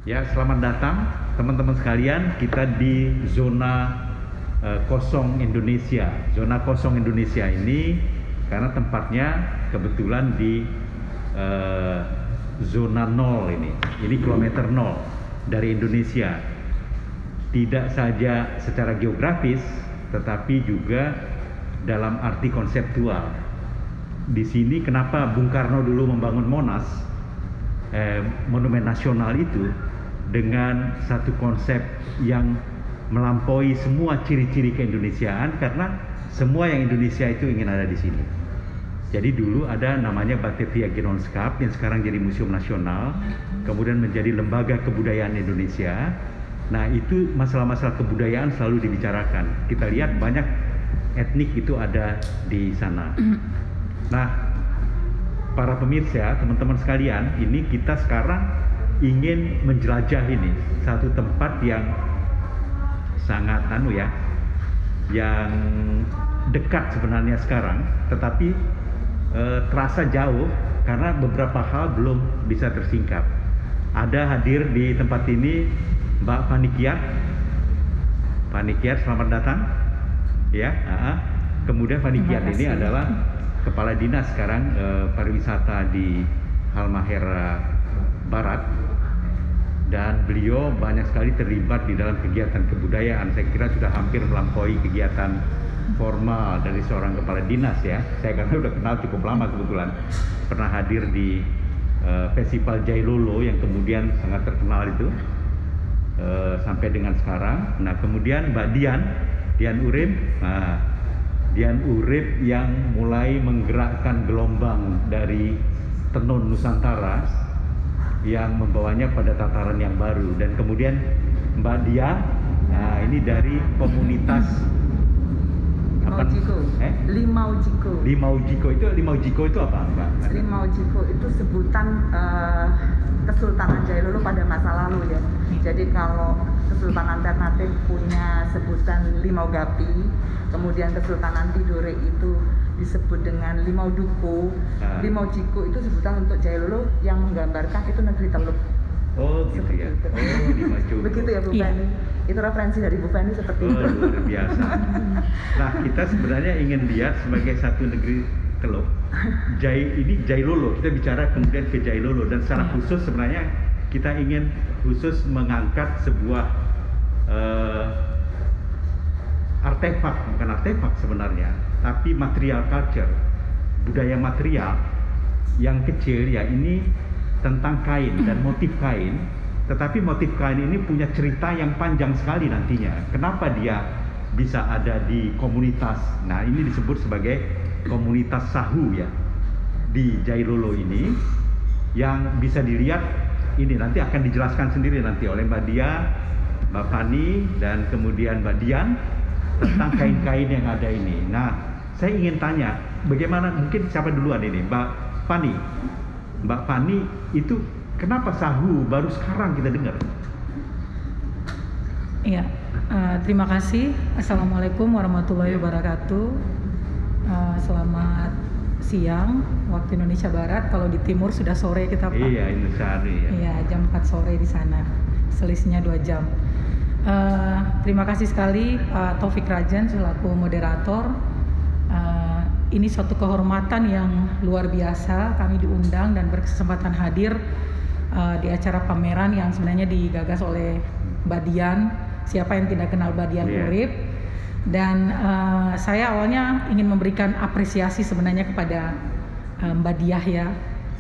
Ya, selamat datang teman-teman sekalian. Kita di zona kosong Indonesia. Zona kosong Indonesia ini karena tempatnya kebetulan di zona 0 ini. Ini kilometer 0 dari Indonesia. Tidak saja secara geografis, tetapi juga dalam arti konseptual. Di sini kenapa Bung Karno dulu membangun Monas, monumen nasional itu, dengan satu konsep yang melampaui semua ciri-ciri keindonesiaan, karena semua yang Indonesia itu ingin ada di sini. Jadi dulu ada namanya Batavia Genootschap yang sekarang jadi Museum Nasional, kemudian menjadi Lembaga Kebudayaan Indonesia. Nah, itu masalah-masalah kebudayaan selalu dibicarakan. Kita lihat banyak etnik itu ada di sana. Nah, para pemirsa, teman-teman sekalian, ini kita sekarang ingin menjelajah ini satu tempat yang sangat yang dekat sebenarnya sekarang, tetapi terasa jauh karena beberapa hal belum bisa tersingkap. Ada hadir di tempat ini Mbak Fani Kiat. Fani Kiat, selamat datang. Ya, kemudian Fani Kiat ini adalah Kepala Dinas sekarang pariwisata di Halmahera Barat, dan beliau banyak sekali terlibat di dalam kegiatan kebudayaan. Saya kira sudah hampir melampaui kegiatan formal dari seorang kepala dinas ya. Saya karena udah kenal cukup lama kebetulan, pernah hadir di Festival Jailolo yang kemudian sangat terkenal itu sampai dengan sekarang. Nah, kemudian Mbak Dian Urip, Dian Urip yang mulai menggerakkan gelombang dari tenun Nusantara yang membawanya pada tataran yang baru. Dan kemudian Mbak Dia, nah ini dari komunitas Limau Jiko. Limau Jiko itu apa, Mbak? Limau Jiko itu sebutan Kesultanan Jailolo pada masa lalu ya. Jadi kalau Kesultanan Ternate punya sebutan Limau Gapi, kemudian Kesultanan Tidore itu disebut dengan Limau Duku. Limau Jiko itu sebutan untuk Jailolo yang menggambarkan itu negeri Teluk. Oh gitu ya. Itu. Oh, Limau Jiko. Begitu ya Bu Feni. Itu referensi dari Bu Feni seperti itu. Luar biasa. Nah, kita sebenarnya ingin lihat sebagai satu negeri Teluk. Ini Jailolo. Kita bicara kemudian ke Jailolo, dan secara khusus sebenarnya kita ingin khusus mengangkat sebuah artefak, bukan artefak sebenarnya, tapi material culture, budaya material yang kecil ya. Ini tentang kain dan motif kain, tetapi motif kain ini punya cerita yang panjang sekali nantinya. Kenapa dia bisa ada di komunitas, nah ini disebut sebagai komunitas Sahu ya, di Jailolo ini, yang bisa dilihat ini nanti akan dijelaskan sendiri nanti oleh Mbak Dia, Mbak Fani, dan kemudian Mbak Dian tentang kain-kain yang ada ini. Nah, saya ingin tanya, bagaimana, mungkin siapa duluan ini, Mbak Fani? Mbak Fani, itu kenapa Sahu baru sekarang kita dengar? Iya, terima kasih. Assalamualaikum warahmatullahi wabarakatuh. Selamat siang waktu Indonesia Barat. Kalau di timur sudah sore kita, Pak. Iya, Indonesia hari ya. Iya, jam 4 sore di sana. Selisihnya 2 jam. Terima kasih sekali Pak Taufik Rajan selaku moderator. Ini suatu kehormatan yang luar biasa, kami diundang dan berkesempatan hadir di acara pameran yang sebenarnya digagas oleh Mbak Dian. Siapa yang tidak kenal Mbak Dian Urip? Dan saya awalnya ingin memberikan apresiasi sebenarnya kepada Mbak Diah ya.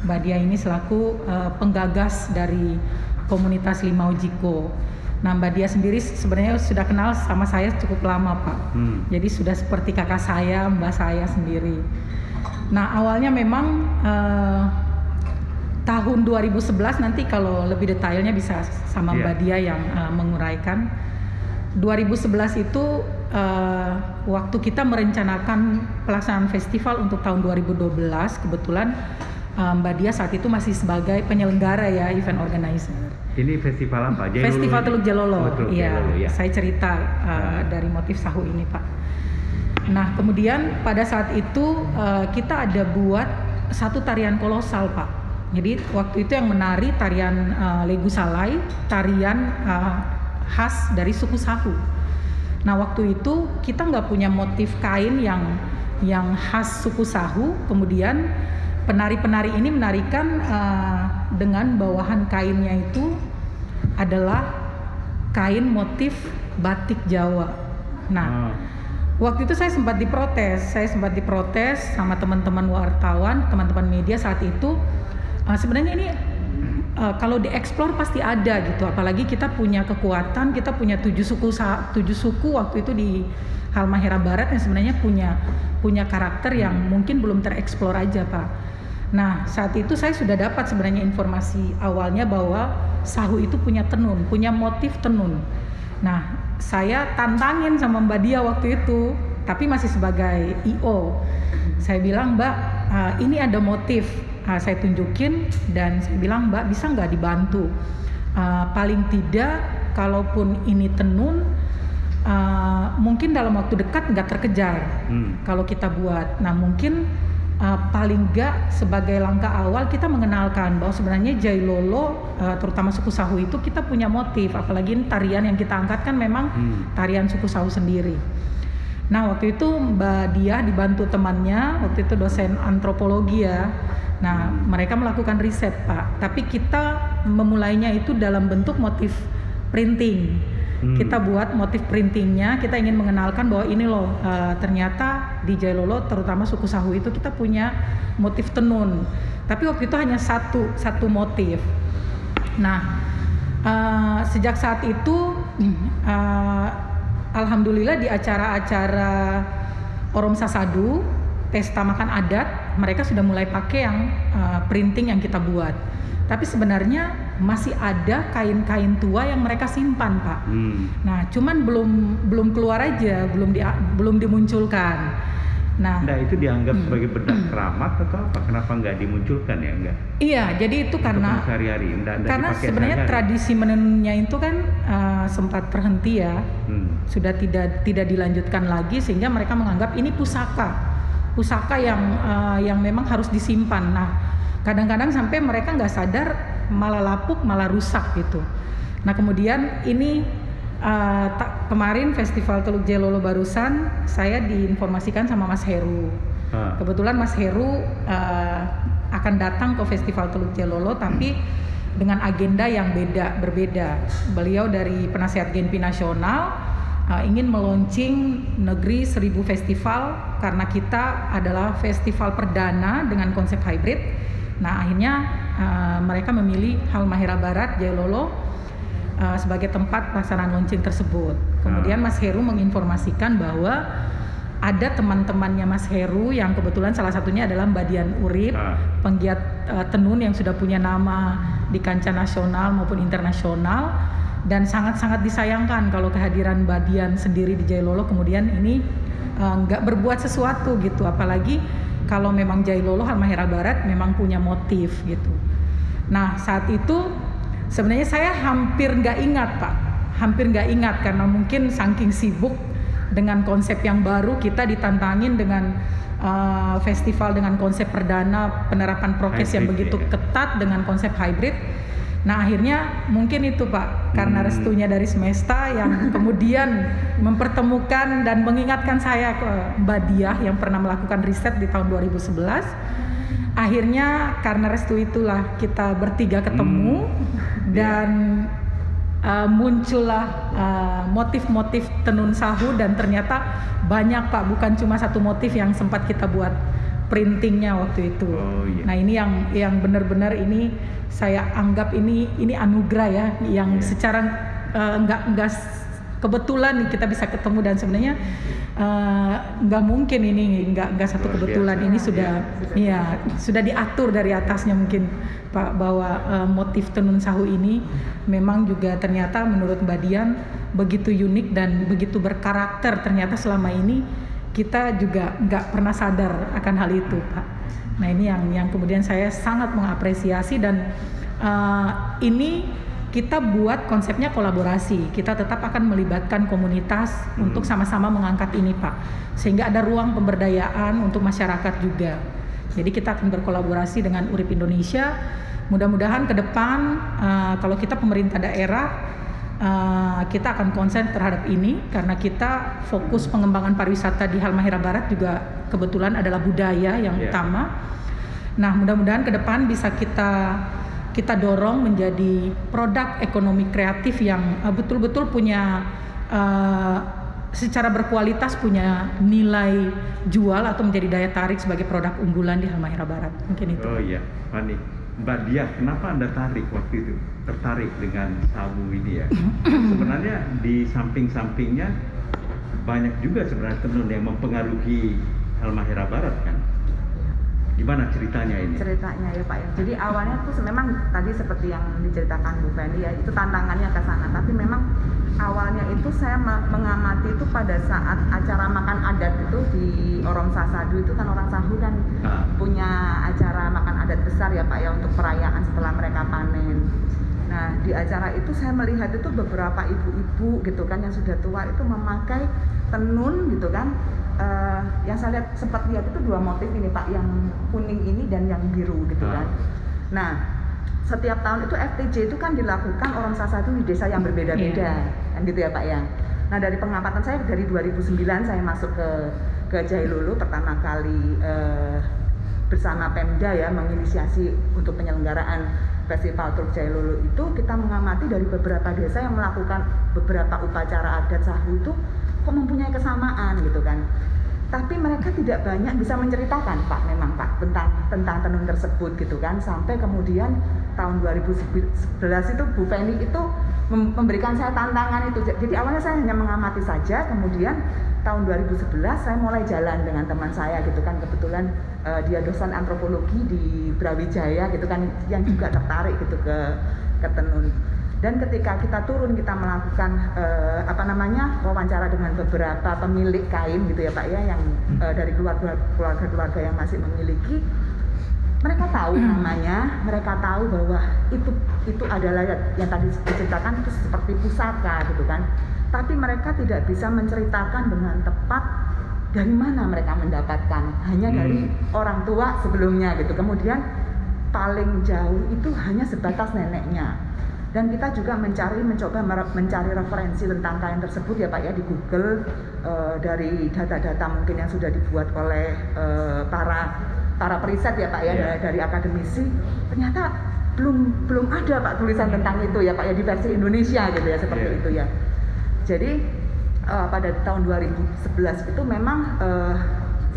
Mbak Diah ini selaku penggagas dari komunitas Limau Jiko. Nah, Mbak Dia sendiri sebenarnya sudah kenal sama saya cukup lama, Pak. Jadi sudah seperti kakak saya, mbak saya sendiri. Nah, awalnya memang tahun 2011, nanti kalau lebih detailnya bisa sama Mbak Dia yang menguraikan. 2011 itu waktu kita merencanakan pelaksanaan festival untuk tahun 2012, kebetulan Mbak Dia saat itu masih sebagai penyelenggara ya, event organizer. Ini festival apa? Jailolo. Festival Teluk Jailolo. Iya, ya. saya cerita dari motif Sahu ini, Pak. Nah, kemudian pada saat itu kita ada buat satu tarian kolosal, Pak. Jadi waktu itu yang menari tarian Legu Salai, tarian khas dari suku Sahu. Nah waktu itu kita nggak punya motif kain yang khas suku Sahu. Kemudian penari-penari ini menarikan dengan bawahan kainnya itu adalah kain motif batik Jawa. Nah waktu itu saya sempat diprotes sama teman-teman wartawan, teman-teman media saat itu. Sebenarnya ini kalau dieksplor pasti ada gitu, apalagi kita punya kekuatan, kita punya 7 suku waktu itu di Halmahera Barat yang sebenarnya punya karakter yang mungkin belum tereksplor aja Pak. Nah saat itu saya sudah dapat sebenarnya informasi awalnya bahwa Sahu itu punya tenun, punya motif tenun. Nah saya tantangin sama Mbak Dia waktu itu, tapi masih sebagai IO. Saya bilang Mbak, ini ada motif. Saya tunjukin dan saya bilang Mbak bisa nggak dibantu, paling tidak kalaupun ini tenun mungkin dalam waktu dekat nggak terkejar kalau kita buat. Nah mungkin paling nggak sebagai langkah awal kita mengenalkan bahwa sebenarnya Jailolo terutama suku Sahu itu kita punya motif, apalagi tarian yang kita angkat kan memang tarian suku Sahu sendiri. Nah waktu itu Mbak Dia dibantu temannya, waktu itu dosen antropologi ya. Nah mereka melakukan riset Pak, tapi kita memulainya itu dalam bentuk motif printing. Kita buat motif printingnya, kita ingin mengenalkan bahwa ini loh ternyata di Jailolo terutama suku Sahu itu kita punya motif tenun. Tapi waktu itu hanya satu motif. Nah sejak saat itu alhamdulillah di acara-acara Orom Sasadu, pesta makan adat, mereka sudah mulai pakai yang printing yang kita buat. Tapi sebenarnya masih ada kain-kain tua yang mereka simpan Pak. Nah cuman belum keluar aja, belum dimunculkan. Nah itu dianggap sebagai benda keramat atau apa? Kenapa nggak dimunculkan ya? Enggak? Iya, jadi itu karena sehari-hari, karena sebenarnya tradisi menenunnya itu kan sempat terhenti ya, sudah tidak dilanjutkan lagi sehingga mereka menganggap ini pusaka yang memang harus disimpan. Nah kadang-kadang sampai mereka nggak sadar malah lapuk, malah rusak gitu. Nah kemudian ini kemarin Festival Teluk Jailolo barusan saya diinformasikan sama Mas Heru. Kebetulan Mas Heru akan datang ke Festival Teluk Jailolo tapi dengan agenda yang berbeda. Beliau dari Penasihat Genpi Nasional ingin meluncing Negeri 1000 Festival karena kita adalah festival perdana dengan konsep hybrid. Nah akhirnya mereka memilih Halmahera Barat Jailolo sebagai tempat pelaksanaan launching tersebut. Kemudian Mas Heru menginformasikan bahwa ada teman-temannya Mas Heru yang kebetulan salah satunya adalah Mbak Dian Urip, penggiat tenun yang sudah punya nama di kancah nasional maupun internasional, dan sangat-sangat disayangkan kalau kehadiran Mbak Dian sendiri di Jailolo kemudian ini nggak berbuat sesuatu gitu, apalagi kalau memang Jailolo Halmahera Barat memang punya motif gitu. Nah saat itu sebenarnya saya hampir nggak ingat karena mungkin saking sibuk dengan konsep yang baru, kita ditantangin dengan festival dengan konsep perdana penerapan prokes yang begitu ketat dengan konsep hybrid. Nah akhirnya mungkin itu Pak, karena restunya dari Semesta yang kemudian mempertemukan dan mengingatkan saya ke Mbak Diah yang pernah melakukan riset di tahun 2011. Akhirnya karena restu itulah kita bertiga ketemu dan muncullah motif-motif tenun Sahu, dan ternyata banyak Pak, bukan cuma satu motif yang sempat kita buat printingnya waktu itu. Nah ini yang benar-benar ini saya anggap ini anugerah ya, yang secara nggak kebetulan kita bisa ketemu, dan sebenarnya nggak mungkin ini nggak satu kebetulan. Ini sudah diatur dari atasnya mungkin Pak, bahwa motif tenun Sahu ini memang juga ternyata menurut Mbak Dian begitu unik dan begitu berkarakter. Ternyata selama ini kita juga nggak pernah sadar akan hal itu Pak. Nah ini yang kemudian saya sangat mengapresiasi, dan ini kita buat konsepnya kolaborasi. Kita tetap akan melibatkan komunitas untuk sama-sama mengangkat ini Pak, sehingga ada ruang pemberdayaan untuk masyarakat juga. Jadi kita akan berkolaborasi dengan URIP Indonesia. Mudah-mudahan ke depan kalau kita pemerintah daerah kita akan konsen terhadap ini karena kita fokus pengembangan pariwisata di Halmahera Barat juga kebetulan adalah budaya yang utama. Nah, mudah-mudahan ke depan bisa kita dorong menjadi produk ekonomi kreatif yang betul-betul punya secara berkualitas punya nilai jual atau menjadi daya tarik sebagai produk unggulan di Halmahera Barat. Mungkin itu. Oh iya, Fani. Mbak Diah, kenapa Anda tertarik dengan sawu ini ya? Sebenarnya di samping-sampingnya banyak juga sebenarnya tenun yang mempengaruhi Halmahera Barat kan? Gimana ceritanya ini? Ceritanya ya Pak ya. Jadi awalnya tuh memang tadi seperti yang diceritakan Bu Feni ya, itu tantangannya ke sana. Tapi memang awalnya itu saya mengamati itu pada saat acara makan adat itu di Orong Sasadu itu kan orang Sahu kan punya acara makan adat besar ya Pak ya untuk perayaan setelah mereka panen. Nah di acara itu saya melihat itu beberapa ibu-ibu gitu kan yang sudah tua itu memakai tenun gitu kan. Yang saya sempat lihat itu dua motif ini Pak, yang kuning ini dan yang biru gitu kan. Nah setiap tahun itu FTJ itu kan dilakukan Orong Sasadu di desa yang berbeda-beda kan gitu ya Pak ya. Nah dari pengamatan saya dari 2009 saya masuk ke Jailolo pertama kali bersama Pemda ya menginisiasi untuk penyelenggaraan Festival Truk Jailolo itu kita mengamati dari beberapa desa yang melakukan beberapa upacara adat Sahu itu kok mempunyai kesamaan gitu kan. Tapi mereka tidak banyak bisa menceritakan Pak, memang Pak tentang tenun tersebut gitu kan. Sampai kemudian tahun 2011 itu Bu Feni itu memberikan saya tantangan itu. Jadi awalnya saya hanya mengamati saja, kemudian tahun 2011 saya mulai jalan dengan teman saya gitu kan. Kebetulan dia dosen antropologi di Brawijaya gitu kan, yang juga tertarik gitu ke tenun. Dan ketika kita turun kita melakukan wawancara dengan beberapa pemilik kain gitu ya Pak ya, yang dari keluarga yang masih memiliki, mereka tahu namanya, mereka tahu bahwa itu adalah yang tadi diceritakan itu seperti pusaka gitu kan, tapi mereka tidak bisa menceritakan dengan tepat dari mana mereka mendapatkan, hanya dari orang tua sebelumnya gitu. Kemudian paling jauh itu hanya sebatas neneknya. Dan kita juga mencoba mencari referensi tentang kain tersebut ya Pak ya di Google, dari data-data mungkin yang sudah dibuat oleh para periset ya Pak ya, dari akademisi. Ternyata belum ada Pak tulisan tentang itu ya Pak ya di versi Indonesia gitu ya, seperti itu ya. Jadi pada tahun 2011 itu memang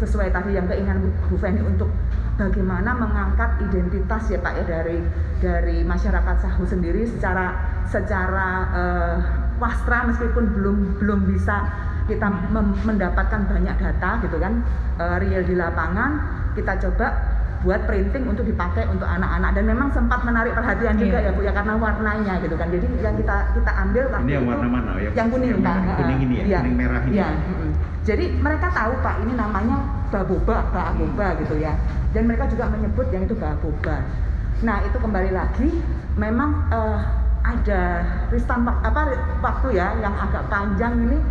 sesuai tadi yang keinginan Bu Feni untuk bagaimana mengangkat identitas ya Pak ya dari masyarakat Sahu sendiri secara wastra, meskipun belum bisa kita mendapatkan banyak data gitu kan real di lapangan, kita coba buat printing untuk dipakai untuk anak-anak, dan memang sempat menarik perhatian juga ya Bu ya karena warnanya gitu kan. Jadi yang kita ambil waktu ini yang itu warna mana ya? yang kuning Pak. Kuning ini ya, kuning merah ini. Ya. Jadi mereka tahu Pak ini namanya baboba gitu ya. Dan mereka juga menyebut yang itu baboba. Nah itu kembali lagi memang ada ristan waktu ya yang agak panjang ini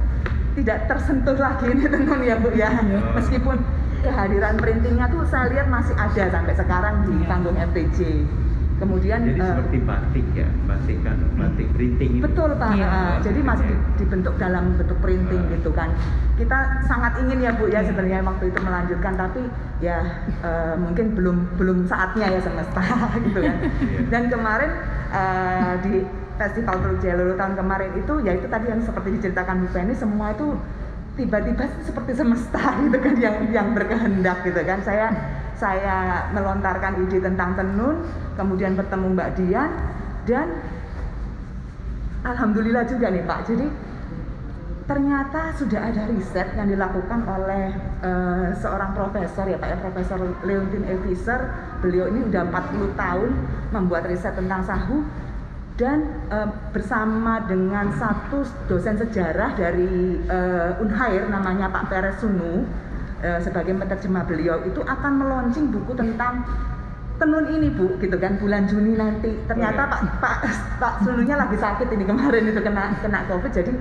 tidak tersentuh lagi ini tenun ya Bu ya. Meskipun kehadiran printingnya tuh saya lihat masih ada sampai sekarang di panggung FTJ. Kemudian jadi seperti batik ya, batik printing itu. Betul Pak. Jadi masih dibentuk dalam bentuk printing gitu kan. Kita sangat ingin ya Bu ya sebenarnya waktu itu melanjutkan, tapi ya mungkin belum saatnya ya semesta gitu kan. Dan kemarin di Festival Truk Jailolo tahun kemarin itu ya itu tadi yang seperti diceritakan Bu Feni, semua itu tiba-tiba seperti semesta gitu kan yang berkehendak gitu kan. Saya melontarkan ide tentang tenun, kemudian bertemu Mbak Dian, dan alhamdulillah juga nih Pak. Jadi ternyata sudah ada riset yang dilakukan oleh seorang profesor ya Pak ya, Profesor Leontine E. Visser. Beliau ini udah 40 tahun membuat riset tentang Sahu, dan bersama dengan satu dosen sejarah dari Unhair namanya Pak Peres Sunu, sebagai penerjemah beliau itu akan meluncing buku tentang tenun ini Bu gitu kan bulan Juni nanti. Ternyata Pak Sununya lagi sakit ini kemarin itu kena COVID, jadi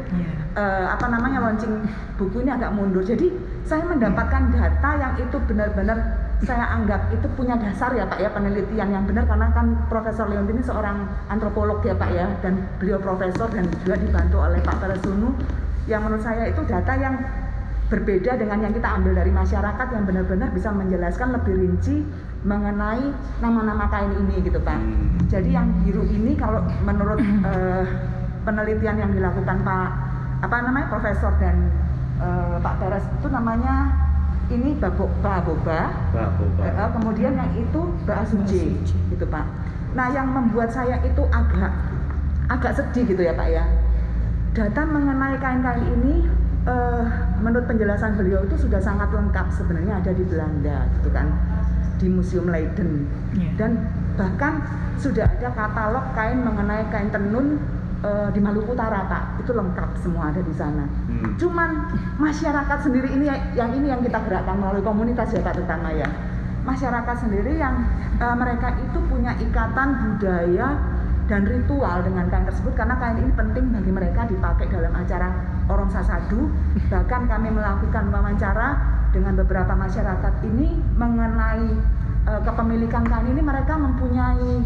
launching buku ini agak mundur. Jadi saya mendapatkan data yang itu benar-benar saya anggap itu punya dasar ya Pak ya, penelitian yang benar, karena kan Profesor Leontin ini seorang antropolog ya Pak ya, dan beliau profesor dan juga dibantu oleh Pak Teresunu, yang menurut saya itu data yang berbeda dengan yang kita ambil dari masyarakat, yang benar-benar bisa menjelaskan lebih rinci mengenai nama-nama kain ini gitu Pak. Jadi yang biru ini kalau menurut penelitian yang dilakukan Profesor dan Pak Teres itu namanya ini baboba. Kemudian yang itu baasuji gitu Pak. Nah yang membuat saya itu agak sedih gitu ya Pak ya, data mengenai kain-kain ini menurut penjelasan beliau itu sudah sangat lengkap, sebenarnya ada di Belanda gitu kan, di Museum Leiden, dan bahkan sudah ada katalog kain mengenai kain tenun di Maluku Utara Pak, itu lengkap semua ada di sana. Cuman masyarakat sendiri ini yang kita gerakkan melalui komunitas ya Pak, terutama ya masyarakat sendiri yang mereka itu punya ikatan budaya dan ritual dengan kain tersebut, karena kain ini penting bagi mereka dipakai dalam acara Orong Sasadu. Bahkan kami melakukan wawancara dengan beberapa masyarakat ini mengenai kepemilikan kain ini, mereka mempunyai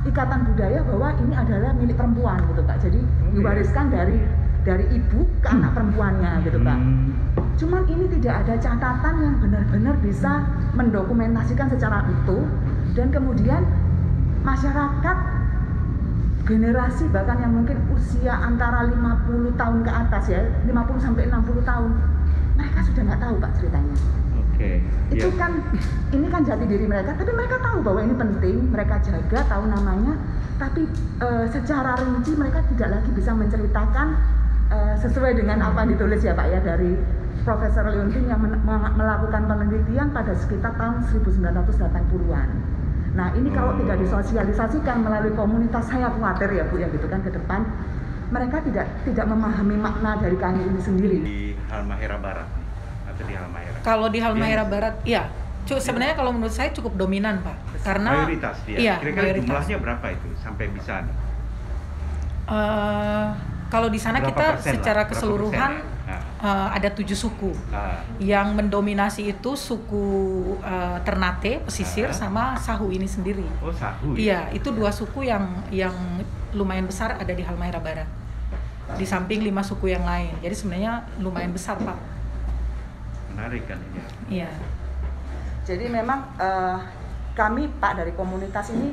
ikatan budaya bahwa ini adalah milik perempuan gitu Pak. Jadi diwariskan dari ibu ke anak perempuannya gitu Pak. Cuman ini tidak ada catatan yang benar-benar bisa mendokumentasikan secara utuh, dan kemudian masyarakat generasi bahkan yang mungkin usia antara 50 tahun ke atas ya, 50 sampai 60 tahun, mereka sudah nggak tahu Pak ceritanya. Itu kan, ini kan jati diri mereka, tapi mereka tahu bahwa ini penting, mereka jaga, tahu namanya, tapi secara rinci mereka tidak lagi bisa menceritakan sesuai dengan apa yang ditulis ya Pak ya, dari Profesor Leontin yang melakukan penelitian pada sekitar tahun 1980-an. Nah ini kalau tidak disosialisasikan melalui komunitas, saya khawatir ya Bu ya gitu kan, ke depan mereka tidak memahami makna dari kain ini sendiri. Di Halmahera Barat atau di Halmahera? Kalau di Halmahera Barat, ya sebenarnya kalau menurut saya cukup dominan Pak, karena mayoritas dia. Iya, kira-kira jumlahnya berapa itu sampai bisa? Kalau di sana kita secara keseluruhan ada 7 suku. Yang mendominasi itu suku Ternate, pesisir, sama Sahu ini sendiri. Oh Sahu. Iya, itu 2 suku yang lumayan besar ada di Halmahera Barat. Di samping 5 suku yang lain. Jadi sebenarnya lumayan besar Pak. Menarik kan ini. Iya. Jadi memang kami Pak dari komunitas ini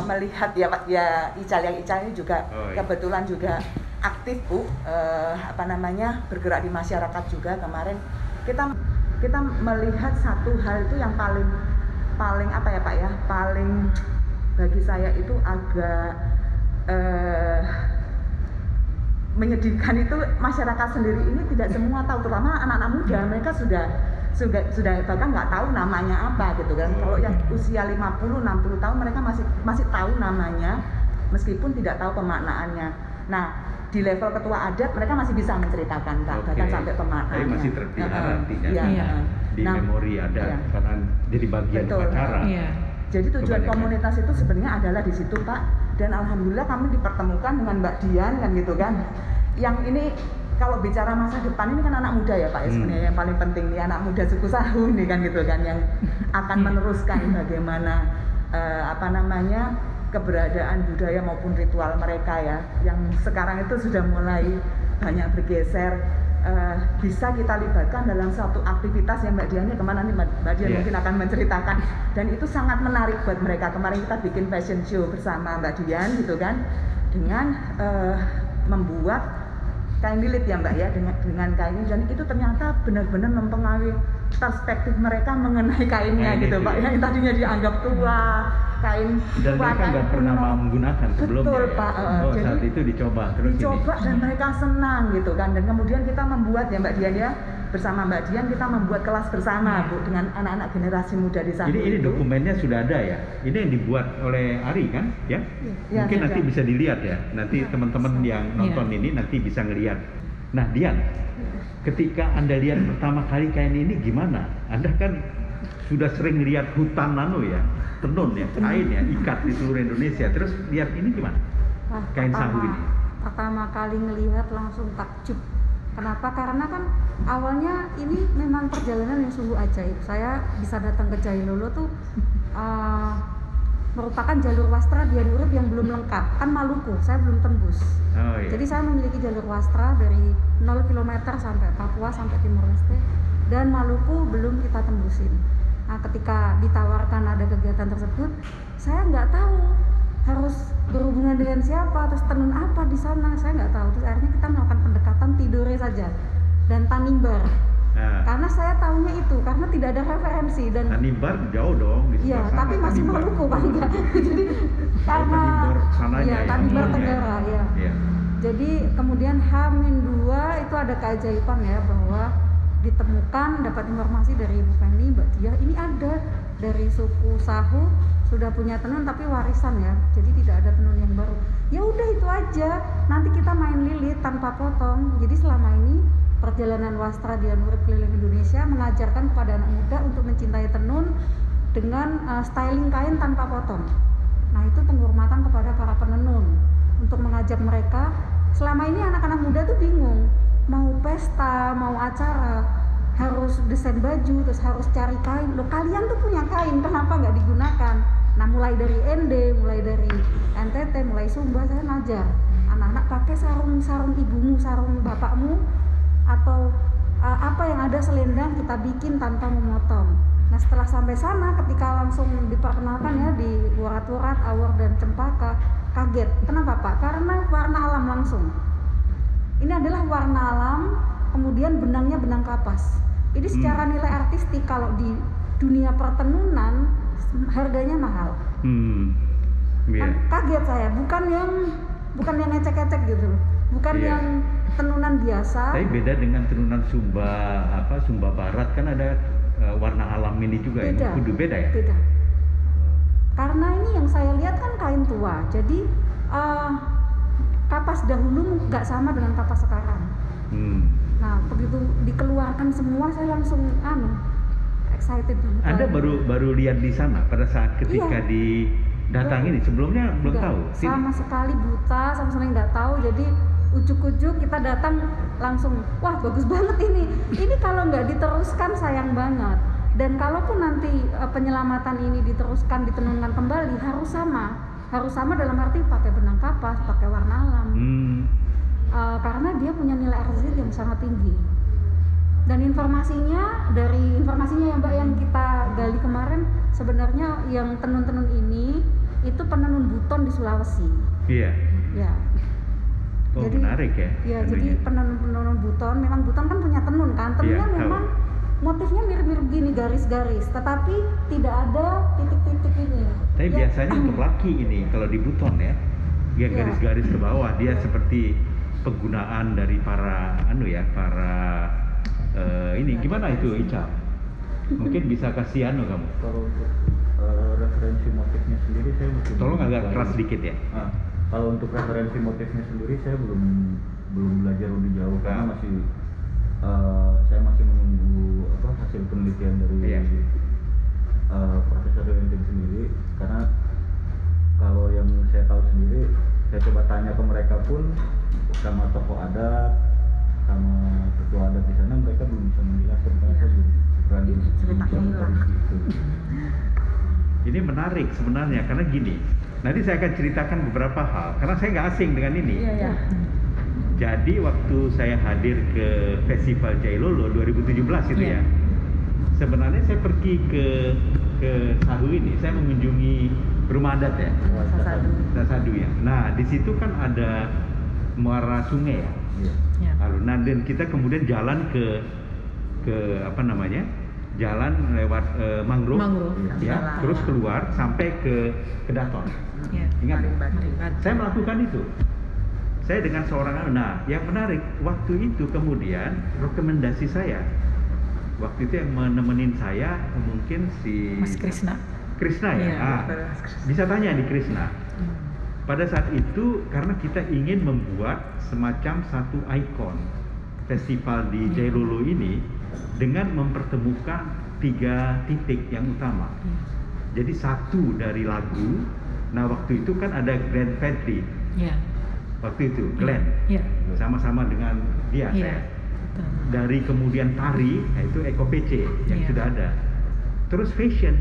melihat ya Pak ya, Ical ini juga kebetulan juga aktif Bu, bergerak di masyarakat juga. Kemarin kita melihat satu hal itu yang paling apa ya Pak ya, paling bagi saya itu agak menyedihkan, itu masyarakat sendiri ini tidak semua tahu, terutama anak-anak muda, mereka sudah bahkan nggak tahu namanya apa gitu kan. Kalau yang usia 50-60 tahun mereka masih tahu namanya meskipun tidak tahu pemaknaannya. Nah di level ketua adat mereka masih bisa menceritakan Pak, bahkan sampai pemaknaannya. Tapi masih terpelihara artinya di Nah, memori adat karena jadi bagian upacara. Jadi tujuan komunitas itu sebenarnya adalah di situ Pak, dan alhamdulillah kami dipertemukan dengan Mbak Dian kan gitu kan. Yang ini kalau bicara masa depan ini kan anak muda ya Pak ya, sebenarnya yang paling penting nih anak muda suku Sahu ini kan gitu kan, yang akan meneruskan bagaimana keberadaan budaya maupun ritual mereka ya, yang sekarang itu sudah mulai banyak bergeser. Bisa kita libatkan dalam satu aktivitas yang Mbak Dian kemana nih Mbak Dian mungkin akan menceritakan, dan itu sangat menarik buat mereka. Kemarin kita bikin fashion show bersama Mbak Dian gitu kan, dengan membuat kain lilit ya Mbak ya, dengan kain ini, dan itu ternyata benar-benar mempengaruhi perspektif mereka mengenai kainnya gitu Pak, yang tadinya dianggap tua, kain dan tua, mereka nggak pernah mau menggunakan sebelumnya. Betul Pak. Jadi saat itu dicoba dan mereka senang gitu kan, dan kemudian kita membuat ya Mbak Dian ya, bersama Mbak Dian kita membuat kelas bersama Bu dengan anak-anak generasi muda di sana. Jadi ini dokumennya sudah ada ya, ini yang dibuat oleh Ari kan ya, mungkin nanti bisa dilihat ya, nanti teman-teman yang nonton ini nanti bisa ngelihat. Nah Dian, ketika Anda lihat pertama kali kain ini gimana? Anda kan sudah sering lihat hutan tenun ya, kain ya, ikat di seluruh Indonesia, terus lihat ini gimana? Kain Sahu ini pertama kali ngelihat langsung takjub, Kenapa? Karena kan awalnya ini memang perjalanan yang sungguh ajaib. Saya bisa datang ke Jailolo tuh merupakan jalur Wastra Dian Urip yang belum lengkap. Kan Maluku, saya belum tembus. Oh, iya. Jadi saya memiliki jalur Wastra dari 0 km sampai Papua sampai Timor Leste, dan Maluku belum kita tembusin. Nah, ketika ditawarkan ada kegiatan tersebut, saya nggak tahu harus berhubungan dengan siapa, terus tenun apa di sana, saya nggak tahu. Terus akhirnya kita melakukan pendekatan tidore saja dan Tanimbar. Nah, Karena saya tahunya itu, karena tidak ada referensi dan Tanimbar jauh dong di iya, sebelah sana. tapi masih Tanimbar. Maluku paling nggak. Jadi karena Tanimbar sananya iya, ya, Tanimbar iya. Tenggara ya. Iya. Jadi kemudian H-2 itu ada keajaiban ya, bahwa ditemukan, dapat informasi dari Ibu Penny, Mbak Diah, ini ada dari suku Sahu sudah punya tenun tapi warisan ya, jadi tidak ada tenun yang baru. Ya udah itu aja, nanti kita main lilit tanpa potong. Jadi selama ini perjalanan Wastra Dian Urip keliling Indonesia mengajarkan kepada anak muda untuk mencintai tenun dengan styling kain tanpa potong. Nah itu penghormatan kepada para penenun untuk mengajak mereka. Selama ini anak-anak muda tuh bingung, mau pesta, mau acara, harus desain baju, terus harus cari kain. Loh kalian tuh punya kain, kenapa nggak digunakan? Nah mulai dari ND, mulai dari NTT, mulai Sumba, saya ngajar anak-anak pakai sarung ibumu, sarung bapakmu, atau apa yang ada selendang kita bikin tanpa memotong. Nah setelah sampai sana, ketika langsung diperkenalkan ya di Wurat-Wurat, Awor dan Cempaka, kaget. Kenapa Pak? Karena warna alam langsung. Ini adalah warna alam, kemudian benangnya benang kapas. Ini secara nilai artistik kalau di dunia pertenunan harganya mahal. Iya. Kan kaget saya, bukan yang ecek-ecek gitu loh. Bukan Iya. yang tenunan biasa. Tapi beda dengan tenunan Sumba Barat kan ada warna alam ini juga Beda. yang kudu beda ya? Beda. Karena ini yang saya lihat kan kain tua. Jadi kapas dahulu nggak sama dengan kapas sekarang. Nah begitu dikeluarkan semua saya langsung excited banget. Anda baru lihat di sana pada saat ketika Iya. didatangin, sebelumnya belum Nggak, tahu. sama sekali buta, sama sekali nggak tahu. Jadi ujuk-ujuk kita datang langsung, wah bagus banget ini kalau nggak diteruskan sayang banget. Dan kalaupun nanti penyelamatan ini diteruskan, ditenunkan kembali, harus sama dalam arti pakai benang kapas, pakai warna alam. Karena dia punya nilai artistik yang sangat tinggi. Dan informasinya yang Mbak yang kita gali kemarin, sebenarnya yang tenun-tenun ini itu penenun buton di Sulawesi. Iya. Ya. Oh, menarik ya. Ya, jadi penenun buton, memang buton kan punya tenun kan. Tenunnya Iya, memang motifnya mirip-mirip gini, garis-garis, tetapi tidak ada titik-titik ini. Tapi Ya. biasanya untuk laki ini kalau di buton ya, dia Iya. garis-garis ke bawah, dia seperti penggunaan dari para ini gimana itu Ica? Mungkin bisa kasih kamu. Kalau untuk referensi motifnya sendiri saya masih Tolong agak belajar. keras sedikit ya. Kalau untuk referensi motifnya sendiri saya belum belajar lebih jauh karena saya masih menunggu hasil penelitian dari Profesor Leontin sendiri. Karena kalau yang saya tahu sendiri, saya coba tanya ke mereka pun sama tokoh adat, sama ketua adat di sana, mereka belum bisa menjelaskan karena saya belum berani Ceritanya itu. Ini menarik sebenarnya karena gini. Nanti saya akan ceritakan beberapa hal karena saya nggak asing dengan ini. Iya. Jadi waktu saya hadir ke Festival Jailolo 2017 itu Iya. ya. Sebenarnya saya pergi ke Sahu ini, saya mengunjungi rumah adat ya, Sasadu ya. Nah di situ kan ada muara sungai ya. Iya. Ya. Lalu dan kita kemudian jalan ke jalan lewat mangrove, Mangrove. ya, Jalan. terus keluar sampai ke Daton. Ya. Ingat ya? Maribat. Saya melakukan itu. Saya dengan seorang nah yang menarik waktu itu kemudian rekomendasi saya waktu itu yang menemenin saya mungkin si Mas Krisna. Krisna ya. Iya. Bisa tanya di Krisna. Pada saat itu karena kita ingin membuat semacam satu ikon festival di Jailolo ini dengan mempertemukan 3 titik yang utama. Jadi satu dari lagu. Nah waktu itu kan ada Glenn Fredly. Ya. Waktu itu Glenn Ya. sama-sama dengan dia Iya. saya. Betul. dari kemudian tari, yaitu Eko PC yang Iya. sudah ada. Terus fashion,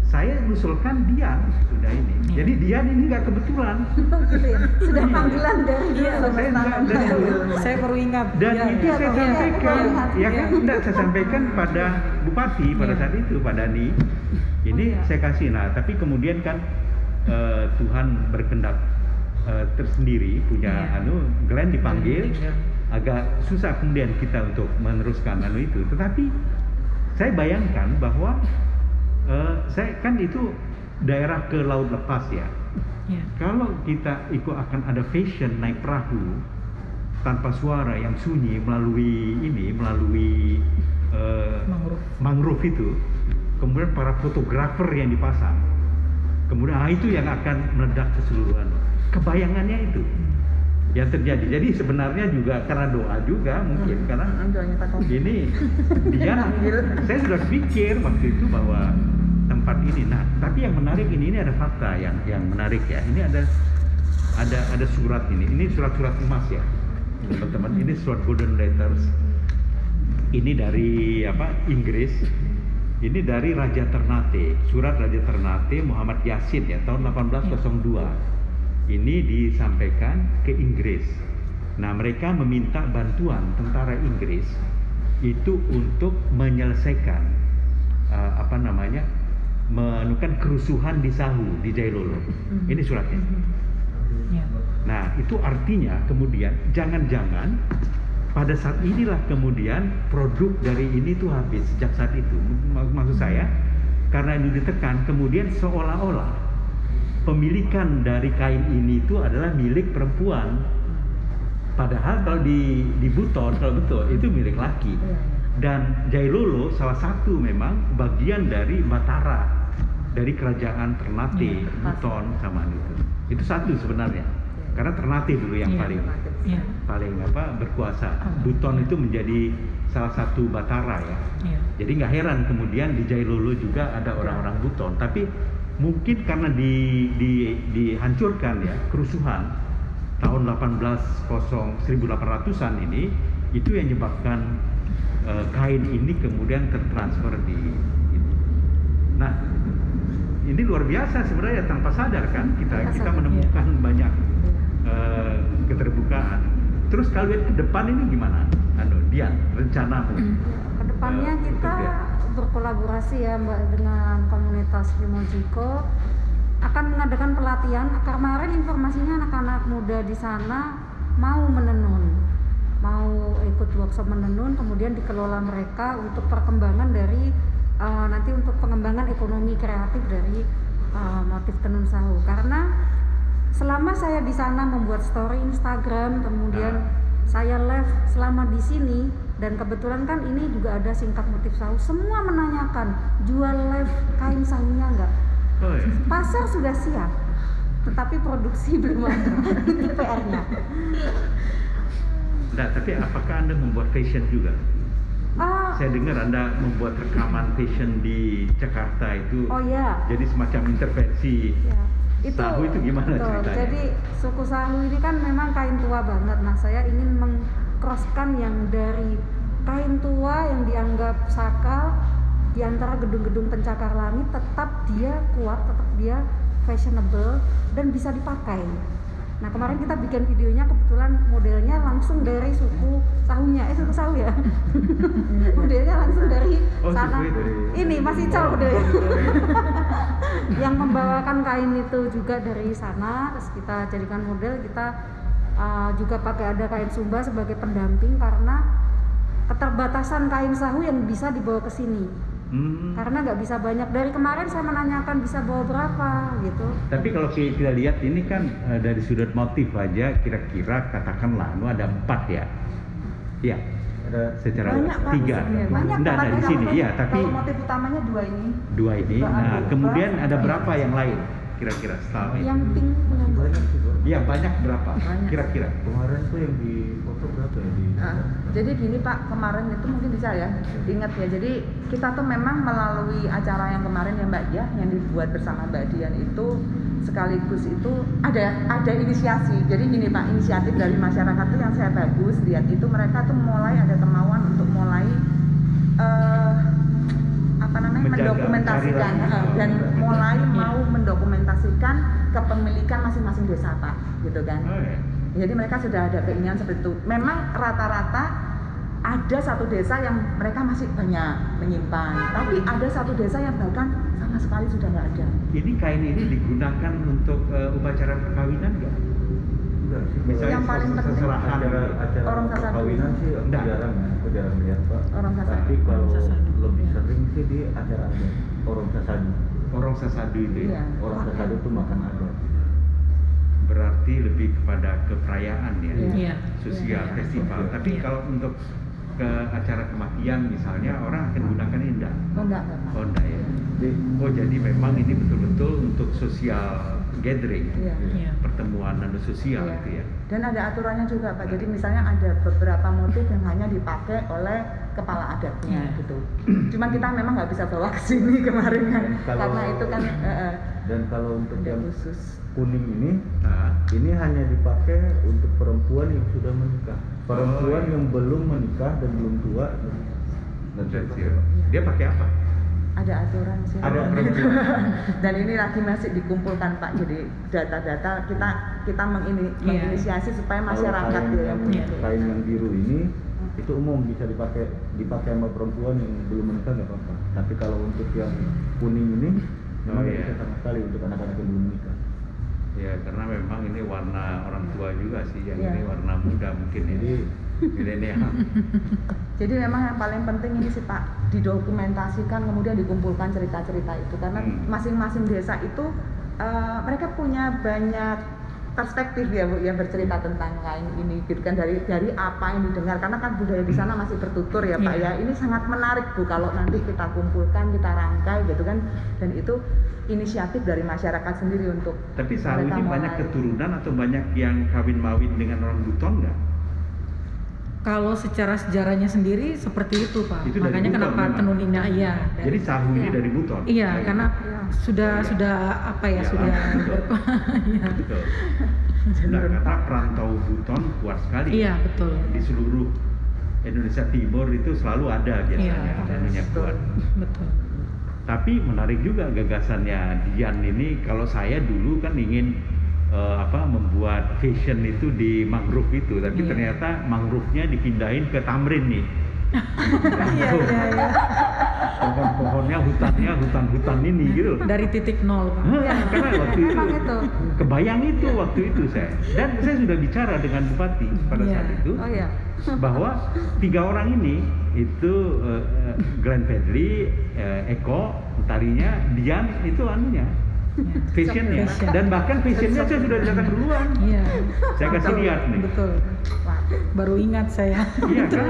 saya usulkan Dian sudah ini. Iya. Jadi Dian ini nggak kebetulan. Gitu ya. Sudah panggilan dari Iya, dulu. Saya nggak dari dulu. Saya baru ingat. Dan Iya, itu iya. saya iya, sampaikan, iya. ya kan, enggak saya sampaikan pada Bupati pada Iya. saat itu, Pak Dani. Ini Oh, iya. saya kasih, nah tapi kemudian kan Tuhan berkehendak tersendiri, punya Iya. Glenn dipanggil, Iya. agak susah kemudian kita untuk meneruskan itu. Tetapi saya bayangkan bahwa saya kan itu daerah ke laut lepas ya. Iya. Kalau kita ikut akan ada fashion naik perahu tanpa suara yang sunyi melalui mangrove itu, kemudian para fotografer yang dipasang, kemudian itu yang akan meledak keseluruhan. Kebayangannya itu yang terjadi. Jadi sebenarnya juga karena doa juga mungkin karena Doanya Pak Taufik. ini dia saya sudah pikir waktu itu bahwa tempat ini. Nah, tapi yang menarik ini ada fakta yang menarik ya. Ini ada surat ini. Ini surat-surat emas ya. Teman-teman, ini surat golden letters. Ini dari Inggris. Ini dari Raja Ternate. Surat Raja Ternate Muhammad Yasin ya tahun 1802. Ini disampaikan ke Inggris. Nah, mereka meminta bantuan tentara Inggris itu untuk menyelesaikan menekan kerusuhan di Sahu di Jailolo. Ini suratnya. Iya. Nah, itu artinya kemudian jangan-jangan pada saat inilah kemudian produk dari ini tuh habis sejak saat itu. Maksud saya karena ini ditekan kemudian seolah-olah pemilikan dari kain ini itu adalah milik perempuan. Padahal kalau di Buton kalau betul itu milik laki. Dan Jailolo salah satu memang bagian dari Batara, dari kerajaan Ternate, Buton sama itu. Itu satu sebenarnya. Karena Ternate dulu yang Iya. Iya. paling berkuasa. Buton itu menjadi salah satu Batara ya. Iya. Jadi nggak heran kemudian di Jailolo juga ada orang-orang Buton. Tapi mungkin karena dihancurkan ya kerusuhan tahun 1800-an ini, itu yang menyebabkan kain ini kemudian tertransfer di ini. Nah, ini luar biasa sebenarnya tanpa sadar kan kita menemukan banyak keterbukaan. Terus kalau lihat ke depan ini gimana? Dian, rencanamu? Kedepannya kita berkolaborasi ya Mbak dengan komunitas Limojiko akan mengadakan pelatihan. Kemarin informasinya anak-anak muda di sana mau menenun, mau ikut workshop menenun, kemudian dikelola mereka untuk perkembangan dari nanti untuk pengembangan ekonomi kreatif dari motif tenun Sahu. Karena selama saya di sana membuat story Instagram, kemudian saya live selama di sini, dan kebetulan kan ini juga ada singkat motif Sahu, semua menanyakan jual live kain sahunya enggak. Oh, ya. Pasar sudah siap, tetapi produksi belum ada. Itu PR-nya. Nah, tapi apakah Anda membuat fashion juga? Saya dengar Anda membuat rekaman fashion di Jakarta itu. Oh ya. Jadi semacam intervensi. Ya. Sahu itu gimana betul. ceritanya? Jadi suku Sahu ini kan memang kain tua banget. Nah, saya ingin mengcrosskan yang dari kain tua yang dianggap sakal di antara gedung-gedung pencakar langit, tetap dia kuat, tetap dia fashionable dan bisa dipakai. Nah, kemarin kita bikin videonya, kebetulan modelnya langsung dari suku Sahunya, suku Sahu ya. Modelnya langsung dari sana. Ini masih cal modelnya. Yang membawakan kain itu juga dari sana, terus kita jadikan model. Kita juga pakai ada kain Sumba sebagai pendamping karena keterbatasan kain Sahu yang bisa dibawa ke sini. Karena nggak bisa banyak. Dari kemarin saya menanyakan bisa bawa berapa gitu. Tapi kalau kita lihat ini kan dari sudut motif aja kira-kira katakanlah ada 4 ya. Iya. Ada secara Banyak, Pak, 3. banyak. Enggak ada di sini ya, tapi kalau motif utamanya 2 ini. 2 ini. Mbak Nah, Andi, kemudian Mbak. ada berapa yang lain kira-kira setelah ini? Yang pink punya Mbak. Banyak sih, Bro. Iya, banyak berapa? Banyak. Kira-kira. Kemarin tuh yang di foto berapa ya di Jadi gini Pak, kemarin itu mungkin bisa ya, ingat ya. Jadi kita tuh memang melalui acara yang kemarin ya Mbak ya, yang dibuat bersama Mbak Dian itu sekaligus itu ada inisiasi. Jadi gini Pak, inisiatif dari masyarakat itu yang saya bagus lihat itu mereka tuh mulai ada kemauan untuk mulai mendokumentasikan dan mulai mau mendokumentasikan kepemilikan masing-masing desa Pak, gitu kan. Jadi mereka sudah ada keinginan seperti itu. Memang rata-rata ada satu desa yang mereka masih banyak menyimpan, tapi ada satu desa yang bahkan sama sekali sudah nggak ada. Ini kain ini digunakan untuk upacara perkawinan nggak? Enggak sih. Misalnya yang paling penting acara orang sasadu. perkawinan sih aku Enggak. aku jarang lihat Pak. Orang sasadu. Tapi kalau Orang sasadu. lebih sering sih di acara adat orang sasadu. Orang sasadu itu ya? Iya. Orang sasadu tuh makan adat. Berarti lebih kepada keperayaan ya, Iya. sosial, Iya. festival. Iya. Tapi kalau untuk ke acara kematian misalnya, orang akan gunakan ini enggak? Enggak Pak. Oh enggak ya? Jadi memang ini betul-betul untuk sosial gathering, Iya. Iya. pertemuan dan sosial Iya. itu ya. Dan ada aturannya juga Pak. Jadi misalnya ada beberapa motif yang hanya dipakai oleh kepala adatnya Iya. gitu. Cuman kita memang nggak bisa bawa ke sini kemarin kan, Kalau- karena itu kan Dan kalau untuk ada yang khusus. kuning Nah, ini hanya dipakai untuk perempuan yang sudah menikah. Perempuan Oh, iya. yang belum menikah dan belum tua dan kecil. Dia pakai apa? Ada aturan sih. Ada Dan ini lagi masih dikumpulkan Pak. Jadi data-data kita menginisiasi supaya masyarakat Kalau dia yang punya. kain yang biru ini itu umum bisa dipakai sama perempuan yang belum menikah nggak apa-apa. Tapi kalau untuk yang kuning ini memang nggak iya. bisa sama sekali untuk anak-anak yang belum menikah. Ya karena memang ini warna orang tua juga sih, yang Iya. ini warna muda mungkin Jadi milenial. Jadi memang yang paling penting ini sih Pak, didokumentasikan kemudian dikumpulkan cerita-cerita itu karena masing-masing desa itu mereka punya banyak perspektif ya Bu yang bercerita tentang kain ini gitu kan, dari apa yang didengar karena kan budaya di sana masih bertutur ya Pak ya. Ini sangat menarik Bu kalau nanti kita kumpulkan, kita rangkai gitu kan, dan itu inisiatif dari masyarakat sendiri untuk Tapi Sahu mereka ini banyak mulai. keturunan atau banyak yang kawin-mawin dengan orang Buton nggak? Kalau secara sejarahnya sendiri seperti itu Pak. Itu dari Makanya Buton kenapa memang? tenunnya iya. Jadi Sahu ini dari Buton? Iya, Dari- karena sudah apa ya, Iya, sudah betul. iya. Betul. Nah, karena perantau Buton kuat sekali. Iya, betul. Di seluruh Indonesia Timur itu selalu ada biasanya, Iya, anunya kuat. Betul. Tapi menarik juga gagasannya Dian ini. Kalau saya dulu kan ingin membuat fashion itu di mangrove itu, tapi Iya. ternyata mangrove-nya dipindahin ke Tamrin nih. Iya, iya, iya. Pohon-pohonnya, hutan-hutan ini gitu. Dari titik nol Pak. Karena waktu itu Memang itu. kebayang itu waktu itu saya. Dan saya sudah bicara dengan bupati pada Iya. saat itu Oh iya. bahwa 3 orang ini itu Glenn Fedly, Eko, tarinya, Dian itu anunya. Iya. Fashionnya, Fashion. dan bahkan fashionnya saya sudah datang duluan. Iya. Saya kasih Betul, lihat nih. Betul. Wah, Baru ingat saya. Iya kan?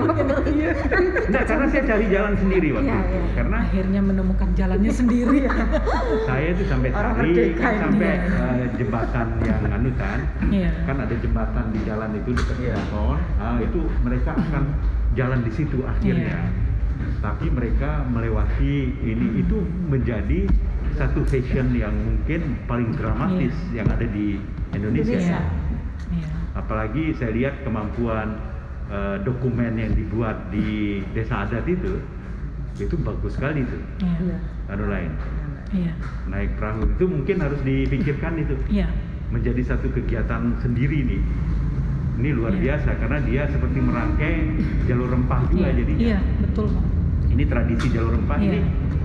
Enggak, karena saya cari jalan sendiri waktu Iya, itu. iya. Karena Akhirnya menemukan jalannya sendiri. saya itu sampai Orang cari merdeka ini. sampai jembatan yang anu kan. Iya. Kan ada jembatan di jalan itu dekat Iya. Buton. Nah, itu mereka akan jalan di situ akhirnya. Iya. Tapi mereka melewati ini, itu menjadi satu fashion yang mungkin paling dramatis yang ada di Indonesia. Iya. Iya. Apalagi saya lihat kemampuan dokumen yang dibuat di desa adat itu bagus sekali tuh. Iya. Anu lain, Iya. naik perahu itu mungkin harus dipikirkan itu Iya. menjadi satu kegiatan sendiri nih. Ini luar Iya. biasa karena dia seperti merangkai jalur rempah juga Iya. jadinya. Iya, betul Pak. Ini tradisi jalur rempah, Iya. ini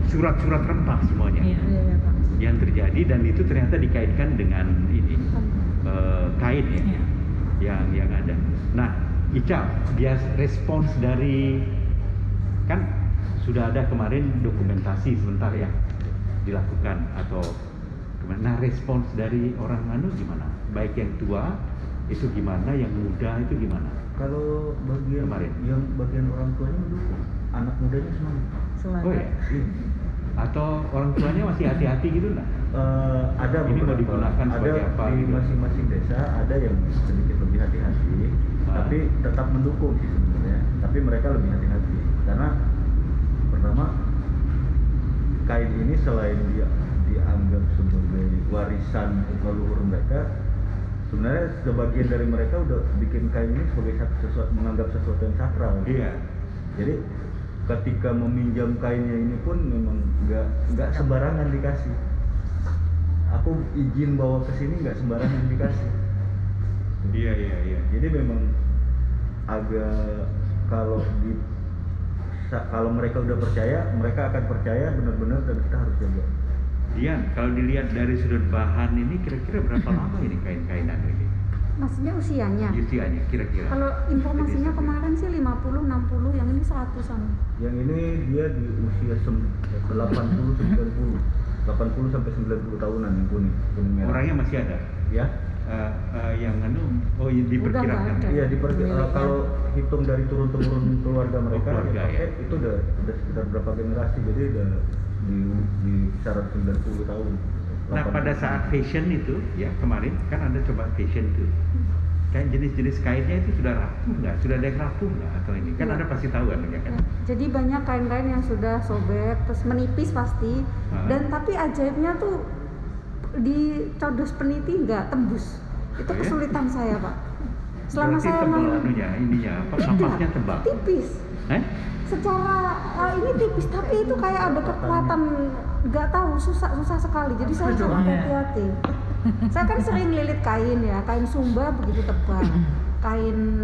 surat-surat rempah semuanya Iya. iya ya Pak. yang terjadi, dan itu ternyata dikaitkan dengan ini kain ya. Iya. yang ada. Nah, Ica, dia respons dari, kan sudah ada kemarin dokumentasi sebentar ya dilakukan atau gimana? Nah, respons dari orang anu gimana? Baik yang tua itu gimana, yang muda itu gimana? Kalau bagian Kemarin. yang bagian orang tuanya mendukung, anak mudanya senang. Semangat. Oh ya? Iya. Atau orang tuanya masih hati-hati gitu nggak? Ada Ini mau beberapa, digunakan sebagai ada apa di gitu? masing-masing desa ada yang sedikit lebih hati-hati, tapi tetap mendukung sih sebenarnya. Tapi mereka lebih hati-hati karena pertama kain ini selain dia dianggap sebagai warisan leluhur mereka, sebenarnya sebagian dari mereka udah bikin kain ini sebagai sesuatu, menganggap sesuatu yang sakral. Iya. Jadi ketika meminjam kainnya ini pun memang nggak sembarangan dikasih. Aku izin bawa ke sini nggak sembarangan dikasih. Iya. Jadi memang agak kalau mereka udah percaya, mereka akan percaya benar-benar dan kita harus jaga. Dian, kalau dilihat dari sudut bahan ini kira-kira berapa lama ini kain-kainan ini? Maksudnya usianya? Usianya kira-kira? Kalau informasinya kemarin sih 50, 60, yang ini 100-an. Yang ini dia di usia 80 sampai 90 tahunan yang kuning merah. Orangnya masih ada? Ya. Yang diperkirakan. Udah Iya, kalau hitung dari turun-temurun keluarga mereka, keluarga, ya. Itu udah sekitar berapa generasi, jadi udah di kisaran 90 tahun. Nah, pada saat fashion itu, ya kemarin kan Anda coba fashion tuh, kan jenis-jenis kainnya itu sudah rapuh nggak? Sudah ada yang rapuh nggak? Atau ini kan Ya. Anda pasti tahu kan, ya kan? Ya, jadi banyak kain-kain yang sudah sobek, terus menipis pasti. Dan tapi ajaibnya tuh di codos peniti nggak tembus. Itu Oh, ya? kesulitan saya, Pak. Selama Berarti saya tebal ininya, kampasnya tebal. tipis. Secara ini tipis, tapi itu kayak ada kekuatan, nggak tahu, susah sekali. Jadi saya sangat hati-hati. Saya kan sering lilit kain ya, kain Sumba begitu tebal, kain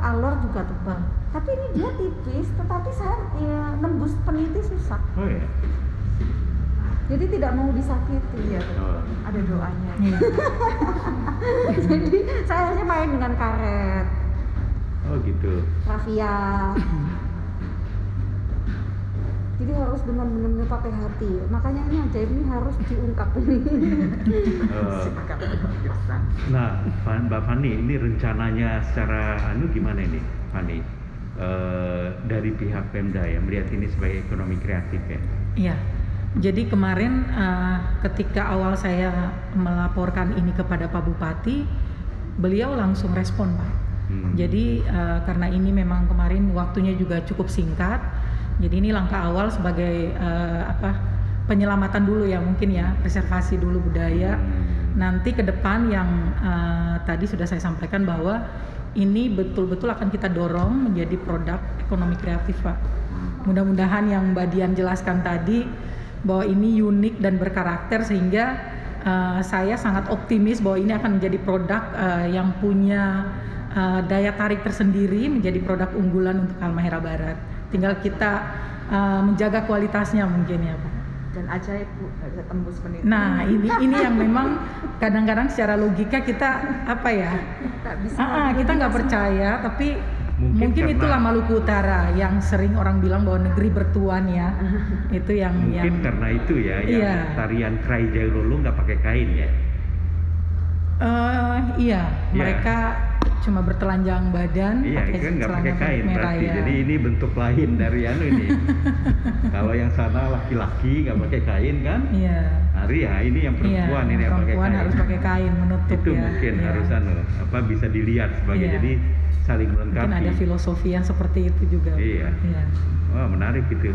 alor juga tebal. Tapi ini dia tipis, tetapi saya nembus peniti susah. Oh ya. Jadi tidak mau disakiti. Iya, Oh. ada doanya. Jadi saya hanya main dengan karet, Oh gitu. raffia. Jadi harus dengan benar-benar pakai hati. Makanya ini ajaib ini harus diungkap. Sikap kebiasaan. Nah, Mbak Fani, ini rencananya secara gimana ini, Fani? Dari pihak Pemda ya melihat ini sebagai ekonomi kreatif ya. Iya. Jadi kemarin ketika awal saya melaporkan ini kepada Pak Bupati, beliau langsung respon, Pak. Jadi karena ini memang kemarin waktunya juga cukup singkat, jadi ini langkah awal sebagai penyelamatan dulu ya mungkin ya, preservasi dulu budaya. Nanti ke depan yang tadi sudah saya sampaikan bahwa ini betul-betul akan kita dorong menjadi produk ekonomi kreatif, Pak. Mudah-mudahan yang Mbak Dian jelaskan tadi bahwa ini unik dan berkarakter sehingga saya sangat optimis bahwa ini akan menjadi produk yang punya daya tarik tersendiri, menjadi produk unggulan untuk Halmahera Barat. Tinggal kita menjaga kualitasnya mungkin ya, Pak. Dan ajaib Bu, nggak bisa tembus peniti. Nah, ini yang memang kadang-kadang secara logika kita Nggak bisa. kita nggak percaya, tapi Mungkin mungkin karena- itulah Maluku Utara yang sering orang bilang bahwa negeri bertuan ya. Itu yang Mungkin karena itu ya, yang Iya. tarian Krai Jailolo nggak pakai kain ya. Iya, mereka cuma bertelanjang badan, Iya, pakai kan nggak celana pakai kain pendek merah berarti. ya. Jadi ini bentuk lain dari ini. Kalau yang sana laki-laki nggak pakai kain kan? Iya. Hari ya ini yang perempuan ini yang pakai perempuan kain. harus pakai kain menutup Itu ya. mungkin Iya. harus bisa dilihat sebagai Iya. jadi saling melengkapi. Mungkin ada filosofi yang seperti itu juga. Iya. Iya. Wah, menarik gitu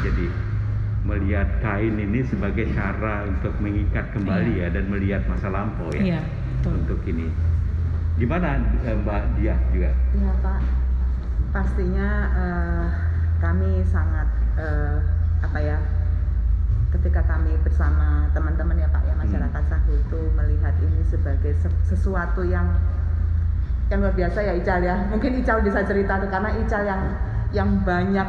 jadi melihat kain ini sebagai cara untuk mengikat kembali ya dan melihat masa lampau ya. Iya, betul. Untuk ini. Gimana Mbak Dia juga? Iya Pak, pastinya kami sangat ketika kami bersama teman-teman ya Pak ya masyarakat Sahu itu melihat ini sebagai sesuatu yang luar biasa ya Ical ya. Mungkin Ical bisa cerita tuh karena Ical yang banyak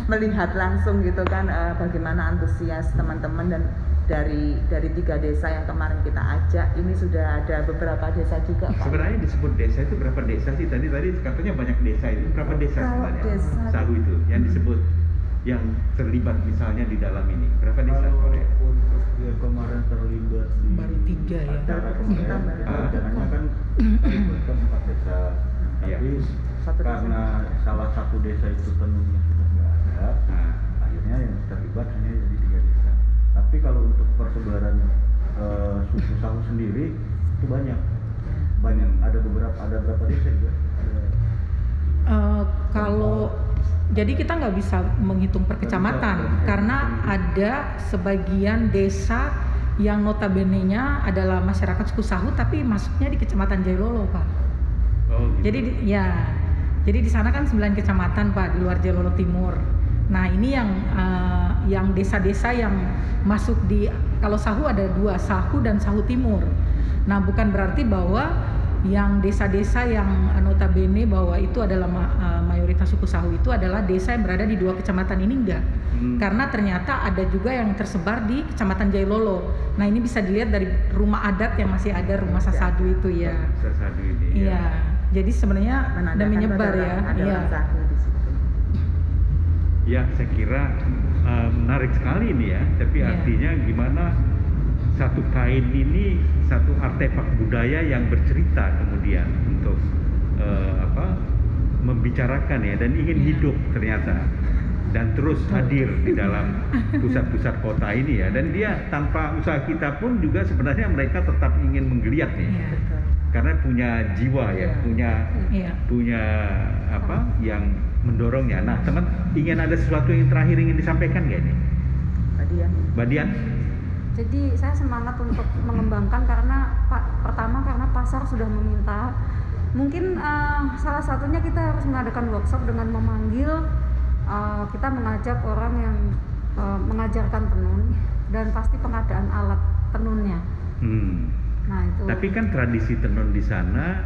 melihat langsung gitu kan bagaimana antusias teman-teman dan dari 3 desa yang kemarin kita ajak ini sudah ada beberapa desa juga Pak. Sebenarnya disebut desa itu berapa desa sih? Tadi katanya banyak desa itu. Berapa desa Kalau sebenarnya? desa- Sahu itu yang disebut yang terlibat misalnya di dalam ini. Berapa desa? Kalau Korea? untuk yang kemarin terlibat di Baru 3 ya. acara Baru kemarin, tiga. rencananya kan melibatkan 4 desa. Iya. Tapi Satu desa. karena salah satu desa itu tenunnya sudah nggak ada, Nah, akhirnya yang terlibat hanya jadi 3 desa. Tapi kalau untuk persebaran suku Sahu sendiri itu banyak, ada berapa desa juga? Kalau jadi kita nggak bisa menghitung per kecamatan karena ada sebagian desa yang notabene-nya adalah masyarakat suku Sahu tapi masuknya di Kecamatan Jailolo, Pak. Oh, gitu. Jadi di sana kan 9 kecamatan, Pak, di luar Jailolo Timur. Nah, ini yang desa-desa yang masuk di, kalau Sahu ada 2, Sahu dan Sahu Timur. Nah, bukan berarti bahwa yang desa-desa yang notabene bahwa itu adalah mayoritas suku Sahu itu adalah desa yang berada di 2 kecamatan ini, enggak. Karena ternyata ada juga yang tersebar di Kecamatan Jailolo. Nah, ini bisa dilihat dari rumah adat yang masih ada, rumah Sasadu itu ya. Sasadu ini. Iya. Jadi sebenarnya udah menyebar ya. Iya. Ya, saya kira menarik sekali ini ya. Tapi artinya gimana satu kain ini satu artefak budaya yang bercerita kemudian untuk membicarakan ya, dan ingin hidup ternyata, dan terus hadir di dalam pusat-pusat kota ini ya, dan dia tanpa usaha kita pun juga sebenarnya mereka tetap ingin menggeliat nih. Karena punya jiwa ya, punya apa yang mendorongnya. Nah, teman, ingin ada sesuatu yang terakhir ingin disampaikan nggak ini? Mbak Dian? Jadi saya semangat untuk mengembangkan karena pertama karena pasar sudah meminta. Mungkin salah satunya kita harus mengadakan workshop dengan memanggil, kita mengajak orang yang mengajarkan tenun dan pasti pengadaan alat tenunnya. Nah, itu. Tapi kan tradisi tenun di sana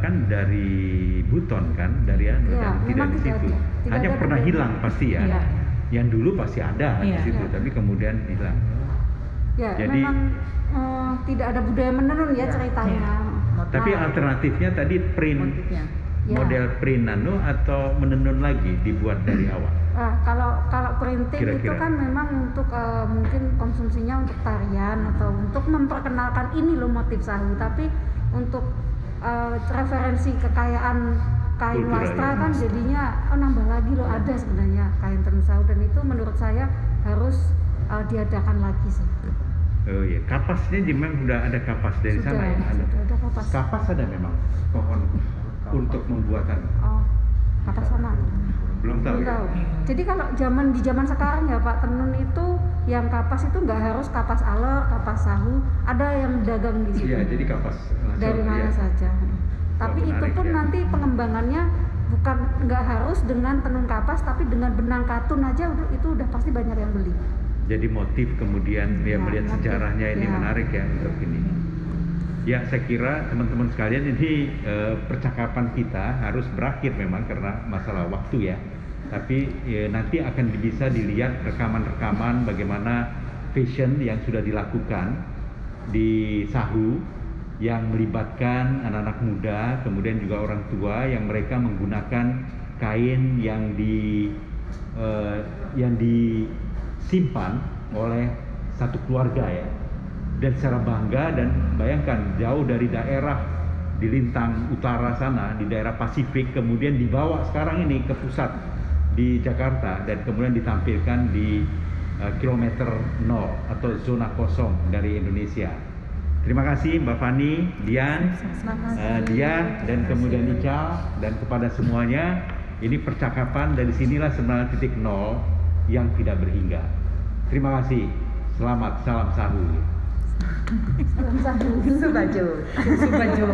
kan dari Buton kan, dari tidak di situ. Hanya pernah hilang pasti ya. Yang dulu pasti ada di situ, tapi kemudian hilang. Ya, jadi memang tidak ada budaya menenun ya ceritanya. Tapi alternatifnya tadi print, model print nano atau menenun lagi dibuat dari awal. Kalau printing Kira-kira. itu kan memang untuk mungkin konsumsinya untuk tarian atau untuk memperkenalkan ini loh motif Sahu, tapi untuk referensi kekayaan kain Kultural, wastra ya. kan jadinya nambah lagi loh, ada sebenarnya kain tenun Sahu, dan itu menurut saya harus diadakan lagi sih. Oh iya, kapasnya memang sudah ada kapas dari Sudah, sana ya. sudah ada kapas. Kapas ada memang pohon untuk membuatan. Oh, kapas sana. Belum tahu. Belum Ya? tahu. Jadi kalau di zaman sekarang ya Pak, tenun itu yang kapas itu nggak harus kapas alor, kapas Sahu, ada yang dagang di situ. Iya, jadi kapas Dari mana saja. Tapi itu menarik, pun ya. nanti pengembangannya bukan nggak harus dengan tenun kapas, tapi dengan benang katun aja itu udah pasti banyak yang beli. Jadi motif kemudian ya melihat motif. sejarahnya ini Ya. menarik ya untuk ini. Ya, saya kira teman-teman sekalian ini percakapan kita harus berakhir memang karena masalah waktu ya. Tapi nanti akan bisa dilihat rekaman-rekaman bagaimana fashion yang sudah dilakukan di Sahu yang melibatkan anak-anak muda, kemudian juga orang tua yang mereka menggunakan kain yang disimpan oleh satu keluarga ya, dan secara bangga, dan bayangkan jauh dari daerah di lintang utara sana, di daerah Pasifik, kemudian dibawa sekarang ini ke pusat di Jakarta dan kemudian ditampilkan di kilometer 0 atau zona kosong dari Indonesia. Terima kasih Mbak Fani, Dian, dan kemudian Ical, dan kepada semuanya. Ini percakapan dari sinilah sebenarnya titik nol yang tidak berhingga. Terima kasih. Selamat, salam Sahu. Salam Sahu. Subajo. Subajo.